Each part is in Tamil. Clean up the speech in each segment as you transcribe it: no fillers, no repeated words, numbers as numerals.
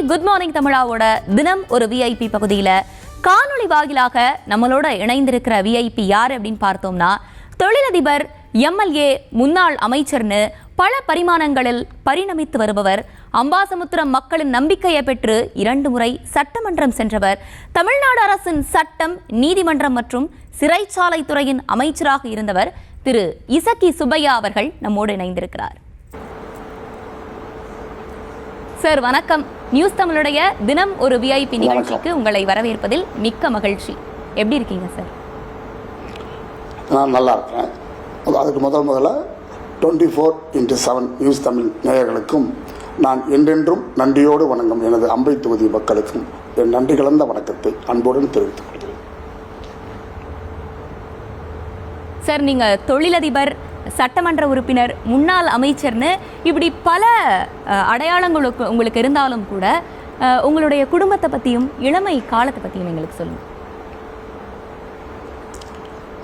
குட் மார்னிங் தமிழாவோட தினம் ஒரு விஐபி பகுதியில் காணொளி வாயிலாக நம்மளோட இணைந்திருக்கிற விஐபி யார் அப்படின்னு பார்த்தோம்னா, தொழிலதிபர், எம்எல்ஏ, முன்னாள் அமைச்சர்னு பல பரிமாணங்களில் பரிணமித்து வருபவர், அம்பாசமுத்திரம் மக்களின் நம்பிக்கையை பெற்று 2 முறை சட்டமன்றம் சென்றவர், தமிழ்நாடு அரசின் சட்டம், நீதிமன்றம் மற்றும் சிறைச்சாலை துறையின் அமைச்சராக இருந்தவர் திரு இசக்கி சுப்பையா அவர்கள் நம்மோடு இணைந்திருக்கிறார். சார் வணக்கம். நியூஸ் தமிழுடைய தினம் ஒரு விஐபி நிகழ்ச்சிக்கு உங்களை வரவேற்பதில் மிக்க மகிழ்ச்சி. எப்படி இருக்கீங்க சார்? நான் நல்லா இருக்கேன். அதுக்கு முதல்ல 24x7 நியூஸ் தமிழ் நேயர்களுக்கும் நான் என்றென்றும் நன்றியோடு வணங்கும் எனது அம்பை தொகுதி மக்களுக்கும் என் நன்றி கலந்த வணக்கத்தை அன்புடன் தெரிவித்துக் கொள்கிறேன். சார், நீங்கள் தொழிலதிபர், சட்டமன்ற உறுப்பினர், முன்னாள் அமைச்சர்னு இப்படி பல அடையாளங்களுக்கு உங்களுக்கு இருந்தாலும் கூட உங்களுடைய குடும்பத்தை பற்றியும் இளமை காலத்தை பற்றியும் எங்களுக்கு சொல்லுங்கள்.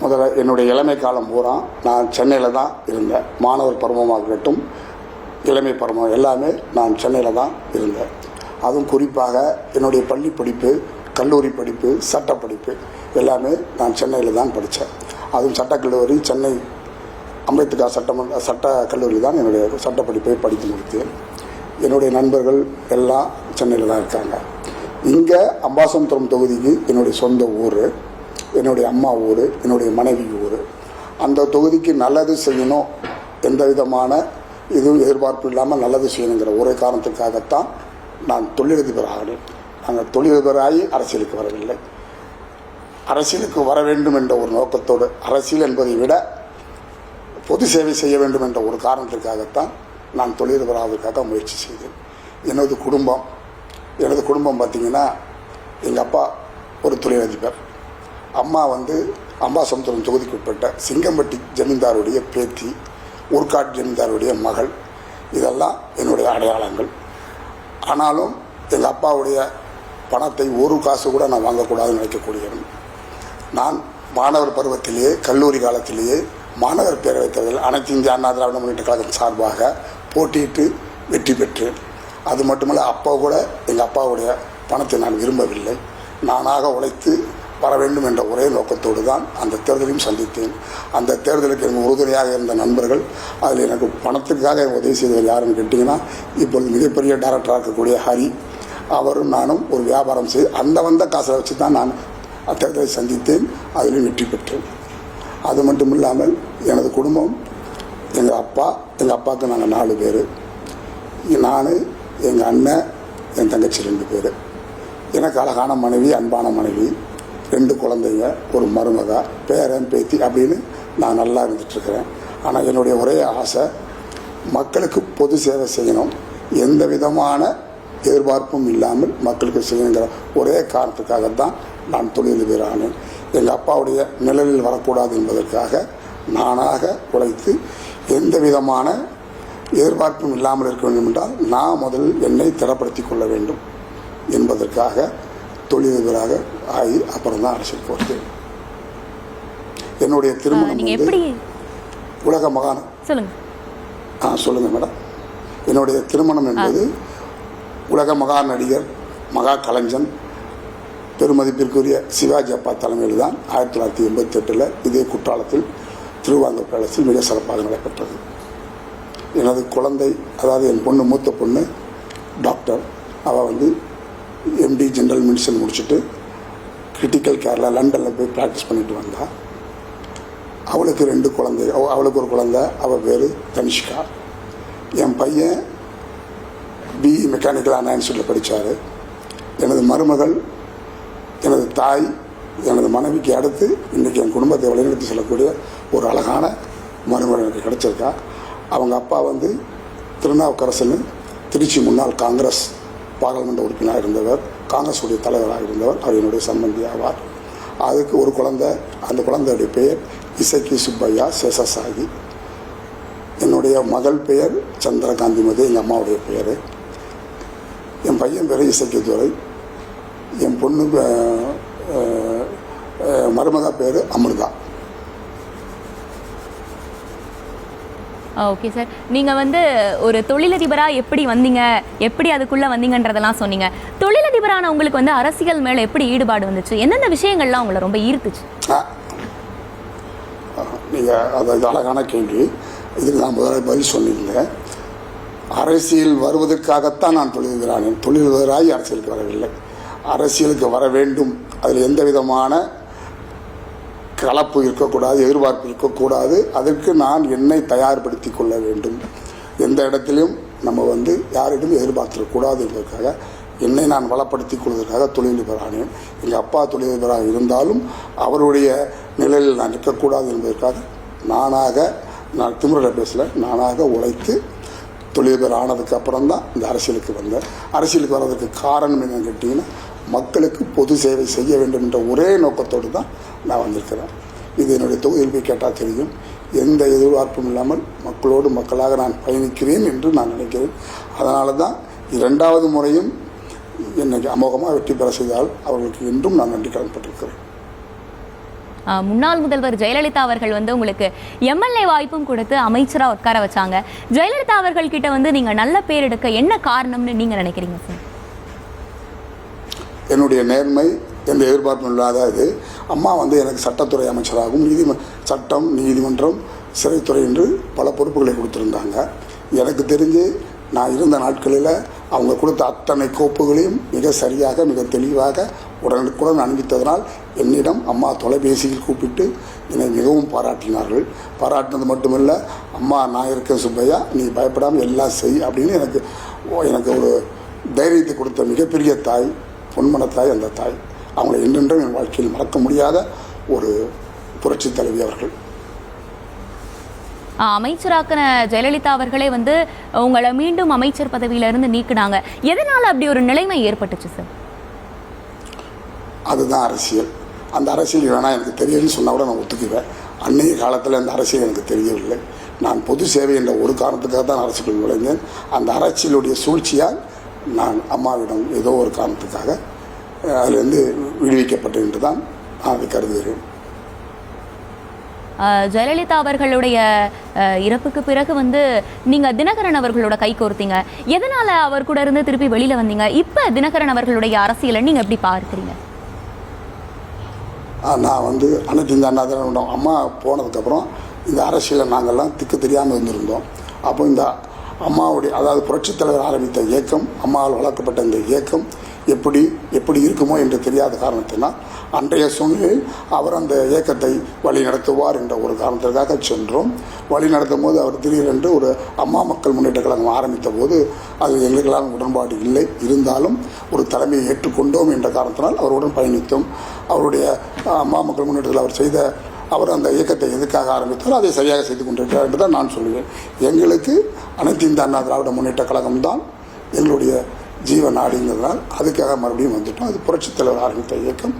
முதல்ல என்னுடைய இளமை காலம் பூரா நான் சென்னையில் தான் இருந்தேன். மாணவர் பருவமாக இருக்கட்டும், இளமை பருவம் எல்லாமே நான் சென்னையில் தான் இருந்தேன். அதுவும் குறிப்பாக என்னுடைய பள்ளி படிப்பு, கல்லூரி படிப்பு, சட்டப்படிப்பு எல்லாமே நான் சென்னையில் தான் படித்தேன். அதுவும் சட்டக்கல்லூரி சென்னை அம்பேத்கர் சட்ட கல்லூரி தான் என்னுடைய சட்டப்படிப்பை படித்து முடித்தேன். என்னுடைய நண்பர்கள் எல்லாம் சென்னையில் தான் இருக்காங்க. இங்கே அம்பாசமுத்திரம் தொகுதிக்கு என்னுடைய சொந்த ஊர், என்னுடைய அம்மா ஊர், என்னுடைய மனைவி ஊர். அந்த தொகுதிக்கு நல்லது செய்யணும், எந்த விதமான இதுவும் எதிர்பார்ப்பு இல்லாமல் நல்லது செய்யணுங்கிற ஒரே காரணத்துக்காகத்தான் நான் தொழிலதிபர் ஆகினேன். நாங்கள் தொழிலதிபராகி அரசியலுக்கு வரவில்லை. அரசியலுக்கு வர வேண்டும் என்ற ஒரு நோக்கத்தோடு, அரசியல் என்பதை விட பொது சேவை செய்ய வேண்டும் என்ற ஒரு காரணத்திற்காகத்தான் நான் தொழிலதிபராவதற்காக முயற்சி செய்தேன். எனது குடும்பம் பார்த்திங்கன்னா, எங்கள் அப்பா ஒரு தொழிலதிபர், அம்மா அம்பாசமுத்திரம் தொகுதிக்கு உட்பட்ட சிங்கம்பட்டி ஜமீன்தாருடைய பேத்தி, ஊர்காட் ஜமீன்தாருடைய மகள். இதெல்லாம் என்னுடைய அடையாளங்கள். ஆனாலும் எங்கள் அப்பாவுடைய பணத்தை ஒரு காசு கூட நான் வாங்கக்கூடாதுன்னு நினைக்கக்கூடியவன். நான் மாணவர் பருவத்திலேயே, கல்லூரி காலத்திலேயே மாணவர் பேரவைத் தேர்தலில் அனைத்து இந்திய அண்ணா திராவிட முன்னேற்ற கழகம் சார்பாக போட்டியிட்டு வெற்றி பெற்றேன். அது மட்டுமல்ல, அப்போ கூட எங்கள் அப்பாவுடைய பணத்தை நான் விரும்பவில்லை. நானாக உழைத்து வர வேண்டும் என்ற ஒரே நோக்கத்தோடு தான் அந்த தேர்தலையும் சந்தித்தேன். அந்த தேர்தலுக்கு எனக்கு உறுதுணையாக இருந்த நண்பர்கள், அதில் எனக்கு பணத்துக்காக உதவி செய்தவர் யாருன்னு கேட்டிங்கன்னா, இப்பொழுது மிகப்பெரிய டைரக்டராக இருக்கக்கூடிய ஹரி, அவரும் நானும் ஒரு வியாபாரம் செய்து அந்த வந்த காசை வச்சு தான் நான் தேர்தலை சந்தித்தேன். அதிலும் வெற்றி பெற்றேன். அது மட்டும் இல்லாமல் எனது குடும்பம், எங்கள் அப்பாவுக்கு நாங்கள் 4 பேர். நான், எங்கள் அண்ணன், என் தங்கச்சி 2 பேர். எனக்கு அழகான மனைவி, அன்பான மனைவி, 2 குழந்தைங்க, ஒரு மருமக, பேரன், பேத்தி அப்படின்னு நான் நல்லா இருந்துகிட்ருக்கிறேன். ஆனால் என்னுடைய ஒரே ஆசை, மக்களுக்கு பொது சேவை செய்யணும், எந்த விதமான எதிர்பார்ப்பும் இல்லாமல் மக்களுக்கு செய்யணுங்கிற ஒரே காரணத்துக்காகத்தான் நான் தொழிலதிபர் ஆனேன். எங்கள் அப்பாவுடைய நிழலில் வரக்கூடாது என்பதற்காக நானாக உழைத்து எந்த விதமான எதிர்பார்ப்பும் இல்லாமல் இருக்க வேண்டும் என்றால் நான் முதலில் என்னை திறப்படுத்தி கொள்ள வேண்டும் என்பதற்காக தொழிலதிபராக ஆகி அப்புறம் தான் அரசியல் போட்டேன். என்னுடைய திருமணம் உலக மகான் சொல்லுங்க மேடம். என்னுடைய திருமணம் என்பது உலக மகா நடிகர், மகா கலைஞன், பெருமதிப்பிற்குரிய சிவாஜி அப்பா தலைமையில் தான் 1988 இதே குற்றாலத்தில் திருவாங்கூர் பேலஸில் மிக சிறப்பாக நடைபெற்றது. எனது குழந்தை, அதாவது என் பொண்ணு, மூத்த பொண்ணு டாக்டர், அவள் எம்டி ஜென்ரல் மெடிசன் முடிச்சுட்டு கிரிட்டிக்கல் கேரில் லண்டனில் போய் ப்ராக்டிஸ் பண்ணிட்டு வந்தாள். அவளுக்கு 2 குழந்தை. அவளுக்கு ஒரு குழந்தை, அவள் பேர் தனிஷ்கா. என் பையன் பிஇ மெக்கானிக்கல் அண்ணா இன்ஸ்டியூட்டில் படித்தார். எனது மருமகள், எனது தாய், எனது மனைவிக்கு அடுத்து இன்றைக்கி என் குடும்பத்தை வழிநடத்தி செல்லக்கூடிய ஒரு அழகான மருமகள் எனக்கு கிடச்சிருக்கா. அவங்க அப்பா திருநாவுக்கரசன், திருச்சி முன்னாள் காங்கிரஸ் பாராளுமன்ற உறுப்பினராக இருந்தவர், காங்கிரஸுடைய தலைவராக இருந்தவர். அவர் என்னுடைய சம்பந்தி ஆவார். அதுக்கு ஒரு குழந்தை, அந்த குழந்தையுடைய பெயர் இசக்கி சுப்பையா சேஷசாகி. என்னுடைய மகள் பெயர் சந்திரகாந்தி மதி, எங்கள் அம்மாவுடைய பெயர். என் பையன் பேர் இசக்கி துரை. என் பொண்ணு மருமகா பேர் அமிர்தா. ஓகே சார், நீங்கள் வந்து ஒரு தொழிலதிபராக எப்படி வந்தீங்க, எப்படி அதுக்குள்ளே வந்தீங்கன்றதெல்லாம் சொன்னீங்க. தொழிலதிபரான உங்களுக்கு வந்து அரசியல் மேலே எப்படி ஈடுபாடு வந்துச்சு, எந்தெந்த விஷயங்கள்லாம் உங்களை ரொம்ப ஈர்த்துச்சு? நீங்கள் அது அழகான கேள்வி. இதுக்கு நான் முதல்ல பதில் சொன்னீங்க. அரசியல் வருவதற்காகத்தான் நான் தொழிலதிபரானேன். தொழிலதிபராகி அரசியலுக்கு வரவில்லை. அரசியலுக்கு வர வேண்டும், அதில் எந்த விதமான கலப்பு இருக்கக்கூடாது, எதிர்பார்ப்பு இருக்கக்கூடாது. அதற்கு நான் என்னை தயார்படுத்தி கொள்ள வேண்டும். எந்த இடத்திலும் நம்ம வந்து யாரிடம் எதிர்பார்த்திடக்கூடாது என்பதற்காக என்னை நான் வளப்படுத்திக் கொள்வதற்காக தொழிலதிபரானேன். எங்கள் அப்பா தொழிலதிபராக இருந்தாலும் அவருடைய நிலையில் நான் இருக்கக்கூடாது என்பதற்காக நான் திமிர பேசல, நானாக உழைத்து தொழிலதிபர் ஆனதுக்கு அப்புறம் தான் இந்த அரசியலுக்கு வந்தேன். அரசியலுக்கு வர்றதுக்கு காரணம் என்னன்னு கேட்டிங்கன்னா, மக்களுக்கு பொது சேவை செய்ய வேண்டும் என்ற ஒரே நோக்கத்தோடு தான் நான் வந்திருக்கிறேன். இது என்னுடைய தொகுதியில் போய் கேட்டால் தெரியும். எந்த எதிர்பார்ப்பும் இல்லாமல் மக்களோடு மக்களாக நான் பயணிக்கிறேன் என்று நான் நினைக்கிறேன். அதனால தான் 2வது முறையும் என்னை அமோகமாக வெற்றி பெற செய்தால் அவர்களுக்கு என்றும் நான் நன்றி கடன்பட்டிருக்கிறேன். முன்னாள் முதல்வர் ஜெயலலிதா அவர்கள் வந்து உங்களுக்கு எம்எல்ஏ வாய்ப்பும் கொடுத்து அமைச்சராக உட்கார வச்சாங்க. ஜெயலலிதா அவர்கள் கிட்ட வந்து நீங்கள் நல்ல பேர் எடுக்க என்ன காரணம்னு நீங்கள் நினைக்கிறீங்க சார்? என்னுடைய நேர்மை, எந்த எதிர்பார்ப்பும் இல்லாத இது. அம்மா வந்து எனக்கு சட்டத்துறை அமைச்சராகவும் சட்டம், நீதிமன்றம், சிறைத்துறை என்று பல பொறுப்புகளை கொடுத்துருந்தாங்க. எனக்கு தெரிஞ்சு நான் இருந்த நாட்களில் அவங்க கொடுத்த அத்தனை கோப்புகளையும் மிக சரியாக, மிக தெளிவாக உடனுக்குடன் அனுப்பித்ததனால் என்னிடம் அம்மா தொலைபேசியில் கூப்பிட்டு என்னை மிகவும் பாராட்டினார்கள். பாராட்டினது மட்டுமல்ல, அம்மா நான் இருக்கேன் சுப்பையா, நீ பயப்படாமல் எல்லாம் செய் அப்படின்னு எனக்கு ஒரு தைரியத்தை கொடுத்த மிகப்பெரிய தாய், பொன்மனத்தாய் அந்த தாய். அவங்களை என்றென்றும் என் வாழ்க்கையில் மறக்க முடியாத ஒரு புரட்சி தலைவி அவர்கள். அமைச்சராக்கின ஜெயலலிதா அவர்களே வந்து உங்களை மீண்டும் அமைச்சர் பதவியிலிருந்து நீக்கினாங்க. எதனால் அப்படி ஒரு நிலைமை ஏற்பட்டுச்சு சார்? அதுதான் அரசியல். அந்த அரசியல் வேணால் எனக்கு தெரியலன்னு சொன்னால் கூட நான் ஒத்துக்குவேன். அன்றைய காலத்தில் அந்த அரசியல் எனக்கு தெரியவில்லை. நான் பொது சேவை என்ற ஒரு காரணத்துக்காக தான் அரசியல் நுழைந்தேன். அந்த அரசியலுடைய சூழ்ச்சியால் நான் அம்மாவிடம் ஏதோ ஒரு காரணத்துக்காக அதிலிருந்து விடுவிக்கப்பட்டேன் என்று தான் நான் அதை கருதுகிறேன். ஜெயலலிதா அவர்களுடைய இறப்புக்கு பிறகு வந்து நீங்கள் தினகரன் அவர்களோட கை கோர்த்தீங்க. எதனால் அவர் கூட இருந்து திருப்பி வெளியில் வந்தீங்க? இப்போ தினகரன் அவர்களுடைய அரசியலை நீங்கள் எப்படி பார்க்குறீங்க? நான் வந்து அனைத்து இந்த அண்ணா அம்மா போனதுக்கப்புறம் இந்த அரசியலை நாங்கள்லாம் திக்கு தெரியாமல் இருந்திருந்தோம். அப்போ இந்த அம்மாவுடைய, அதாவது புரட்சித் தலைவர் ஆரம்பித்த இயக்கம், அம்மாவால் வளர்க்கப்பட்ட இந்த இயக்கம் எப்படி இருக்குமோ என்று தெரியாத காரணத்தினால் அன்றைய சூழ்நிலையில் அவர் அந்த இயக்கத்தை வழி நடத்துவார் என்ற ஒரு காரணத்திற்காக சென்றோம். வழி நடத்தும் போது அவர் திடீரென்று ஒரு அம்மா மக்கள் முன்னேற்ற கழகம் ஆரம்பித்த போது அது எங்களுக்கெல்லாம் உடன்பாடு இல்லை. இருந்தாலும் ஒரு தலைமையை ஏற்றுக்கொண்டோம் என்ற காரணத்தினால் அவருடன் பயணித்தோம். அவருடைய அம்மா மக்கள் முன்னேற்றத்தில் அவர் அந்த இயக்கத்தை எதுக்காக ஆரம்பித்தாலும் அதை சரியாக செய்து கொண்டிருக்கிறார் என்று தான் நான் சொல்லுவேன். எங்களுக்கு அனைத்து இந்த அண்ணா திராவிட முன்னேற்ற கழகம்தான் எங்களுடைய ஜீவ நாடுங்கிறதுனால் அதுக்காக மறுபடியும் வந்துட்டோம். அது புரட்சித் தலைவர் ஆரம்பித்த இயக்கம்.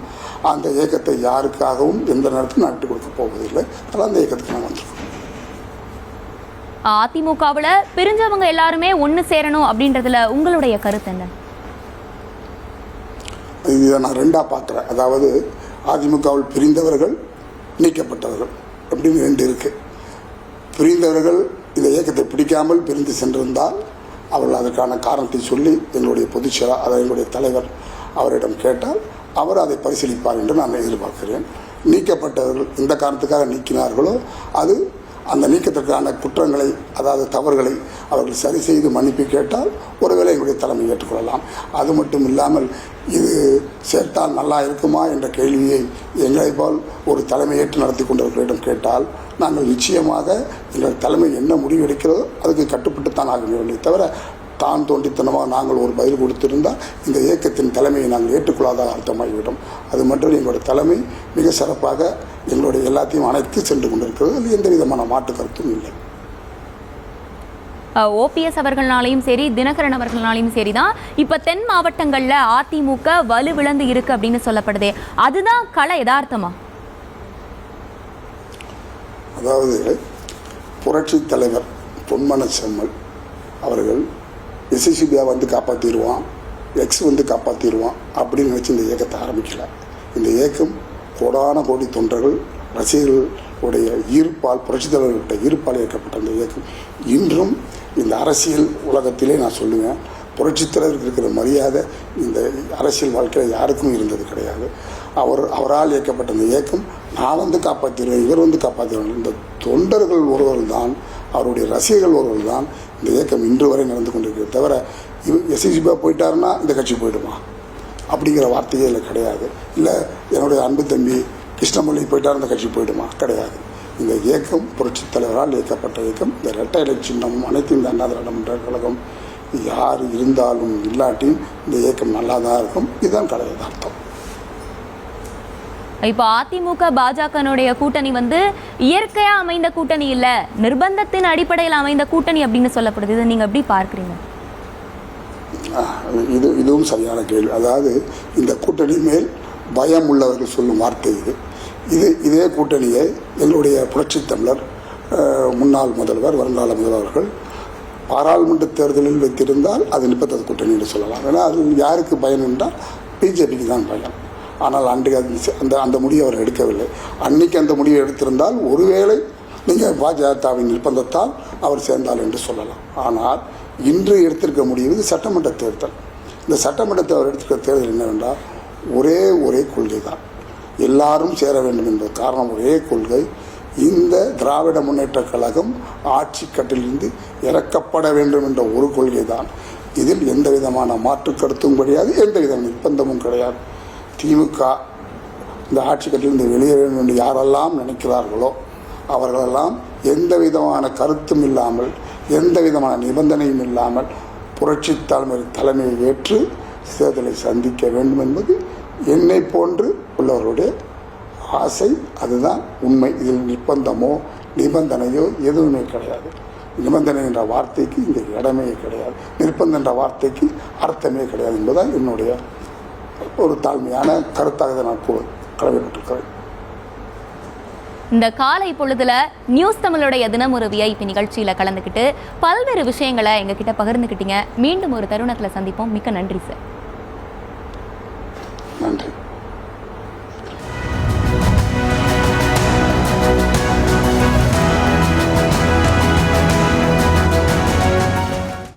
அந்த இயக்கத்தை யாருக்காகவும் எந்த நேரத்திலும் நான் விட்டு கொடுக்க போவதில்லை. அதனால் அந்த இயக்கத்துக்கு நான் வந்திருக்கோம். அதிமுகவில் பிரிஞ்சவங்க எல்லாருமே ஒன்று சேரணும் அப்படின்றதுல உங்களுடைய கருத்து என்ன? இதை நான் 2ஆக பார்க்குறேன். அதாவது அதிமுகவில் பிரிந்தவர்கள், நீக்கப்பட்டவர்கள் அப்படின்னு 2 இருக்குது. பிரிந்தவர்கள் இந்த இயக்கத்தை பிடிக்காமல் பிரிந்து சென்றிருந்தால் அவர்கள் அதற்கான காரணத்தை சொல்லி எங்களுடைய பொதுச்செயலாளர், அதாவது எங்களுடைய தலைவர் அவரிடம் கேட்டால் அவர் அதை பரிசீலிப்பார் என்று நான் எதிர்பார்க்கிறேன். நீக்கப்பட்டவர்கள் எந்த காரணத்துக்காக நீக்கினார்களோ அது அந்த நீக்கத்திற்கான குற்றங்களை, அதாவது தவறுகளை அவர்கள் சரி செய்து மன்னிப்பு கேட்டால் ஒருவேளை எங்களுடைய தலைமை ஏற்றுக்கொள்ளலாம். அது மட்டும் இல்லாமல் இது சேர்த்தால் நல்லா இருக்குமா என்ற கேள்வியை எங்களை போல் ஒரு தலைமையேற்று நடத்தி கொண்டவர்களிடம் கேட்டால் நாங்கள் நிச்சயமாக எங்கள் தலைமை என்ன முடிவு எடுக்கிறதோ அதுக்கு கட்டுப்பட்டுத்தான் ஆக வேண்டிய தவிர தான் தோண்டித்தனமாக நாங்கள் ஒரு பதில் கொடுத்திருந்தால் இந்த இயக்கத்தின் தலைமையை நாங்கள் ஏற்றுக்கொள்ளாத அர்த்தமாகிவிடும். அது மட்டும் எங்களுடைய தலைமை மிக சிறப்பாக எங்களுடைய எல்லாத்தையும் அணைத்து சென்று கொண்டிருக்கிறது. அது எந்த விதமான மாற்று கருத்தும் இல்லை. ஓபிஎஸ் அவர்களாலையும் சரி, தினகரன் அவர்களாலையும் சரி தான் இப்போ தென் மாவட்டங்களில் அதிமுக வலுவிழந்து இருக்கு அப்படின்னு சொல்லப்படுதே, அதுதான் கள யதார்த்தமா? அதாவது புரட்சி தலைவர் பொன்மன செம்மல் அவர்கள் எஸ்எஸ்சிபியா வந்து காப்பாற்றிடுவான், எக்ஸ் வந்து காப்பாற்றிடுவான் அப்படின்னு நினச்சி இந்த இயக்கத்தை ஆரம்பிக்கல. இந்த இயக்கம் கோடான கோடி தொண்டர்கள், ரசிகர்கள் உடைய ஈர்ப்பால், புரட்சித் தலைவர்களுடைய ஈர்ப்பால் இயக்கப்பட்ட அந்த இயக்கம் இன்றும் இந்த அரசியல் உலகத்திலே நான் சொல்லுவேன், புரட்சித் தலைவருக்கு இருக்கிற மரியாதை இந்த அரசியல் வாழ்க்கையில் யாருக்கும் இருந்தது கிடையாது. அவரால் இயக்கப்பட்ட இந்த இயக்கம் நான் வந்து காப்பாற்றிடுவேன், இவர் வந்து காப்பாற்றிடுவேன், இந்த தொண்டர்கள் ஒருவர்கள் தான், அவருடைய ரசிகர்கள் ஒருவர்கள் தான் இந்த இயக்கம் இன்று வரை நடந்து கொண்டிருக்கிறது. தவிர எஸ்இசிபா போயிட்டாருன்னா இந்த கட்சி போயிடுமா அப்படிங்கிற வார்த்தையே இல்லை, கிடையாது. இல்லை என்னுடைய அன்பு தம்பி கிருஷ்ணமல்லி போயிட்டார் இந்த கட்சி போயிடுமா, கிடையாது. இந்த இயக்கம் புரட்சித் தலைவரால் இயக்கப்பட்ட இயக்கம். இந்த இரட்டை இலை சின்னம், அனைத்து இந்த அண்ணா திராவிட முன்னேற்ற கழகம் யார் இருந்தாலும் இல்லாட்டியும் இந்த இயக்கம் நல்லா தான் இருக்கும். இதுதான் கலையது அர்த்தம். இப்போ அதிமுக பாஜகனுடைய கூட்டணி வந்து இயற்கையா அமைந்த கூட்டணி இல்ல, நிர்பந்தத்தின் அடிப்படையில் அமைந்த கூட்டணி அப்படின்னு சொல்லப்படுது. இதை நீங்க எப்படி பார்க்குறீங்க? இதுவும் சரியான கேள்வி. அதாவது இந்த கூட்டணி மேல் பயம் உள்ளவர்கள் சொல்லும் வார்த்தை இதே கூட்டணியை எங்களுடைய புரட்சித் தமிழர் முன்னாள் முதல்வர், வருங்கால முதல்வர்கள் பாராளுமன்ற தேர்தலில் வைத்திருந்தால் அது நிற்பத்தது கூட்டணி என்று சொல்லலாம். ஏன்னா அது யாருக்கு பயன் என்றால் பிஜேபிக்கு தான் பயன். ஆனால் அன்றைக்கு அந்த முடிவை அவர் எடுக்கவில்லை. அன்னைக்கு அந்த முடிவை எடுத்திருந்தால் ஒருவேளை நீங்கள் பாஜகவின் நிர்பந்தத்தால் அவர் சேர்ந்தால் என்று சொல்லலாம். ஆனால் இன்று எடுத்திருக்க முடிவு சட்டமன்ற தேர்தல். இந்த சட்டமன்றத்தை அவர் எடுத்திருக்க தேர்தல் என்னவென்றால் ஒரே கொள்கை தான், எல்லாரும் சேர வேண்டும் என்பது காரணம். ஒரே கொள்கை, இந்த திராவிட முன்னேற்ற கழகம் ஆட்சி கட்டிலிருந்து இறக்கப்பட வேண்டும் என்ற ஒரு கொள்கை தான். இதில் எந்த விதமான மாற்று கருத்தும் கிடையாது, எந்த வித நிர்பந்தமும் கிடையாது. திமுக இந்த ஆட்சி கட்டிலிருந்து வெளியேற வேண்டும் என்று யாரெல்லாம் நினைக்கிறார்களோ அவர்களெல்லாம் எந்த விதமான கருத்தும் இல்லாமல், எந்த விதமான நிபந்தனையும் இல்லாமல் புரட்சி தலைமையை ஏற்று தேர்தலை சந்திக்க வேண்டும் என்பது என்னை போன்று உள்ளவருடைய ஆசை. அதுதான் உண்மை. இதில் நிர்பந்தமோ நிபந்தனையோ எதுவுமே கிடையாது. நிபந்தனை என்ற வார்த்தைக்கு இங்கே இடமே கிடையாது, நிர்பந்தம் என்ற வார்த்தைக்கு அர்த்தமே கிடையாது என்பதால் என்னுடைய ஒரு தாழ்மையான கருத்தாக நான் கடமைப்பட்டிருக்கிறேன். இந்த காலை பொழுதுல நியூஸ் தமிழுடைய தினம் ஒரு VIP நிகழ்ச்சியில கலந்துக்கிட்டு பல்வேறு விஷயங்களை எங்ககிட்ட பகிர்ந்துக்கிட்டீங்க. மீண்டும் ஒரு தருணத்துல சந்திப்போம். மிக்க நன்றி சார். நன்றி.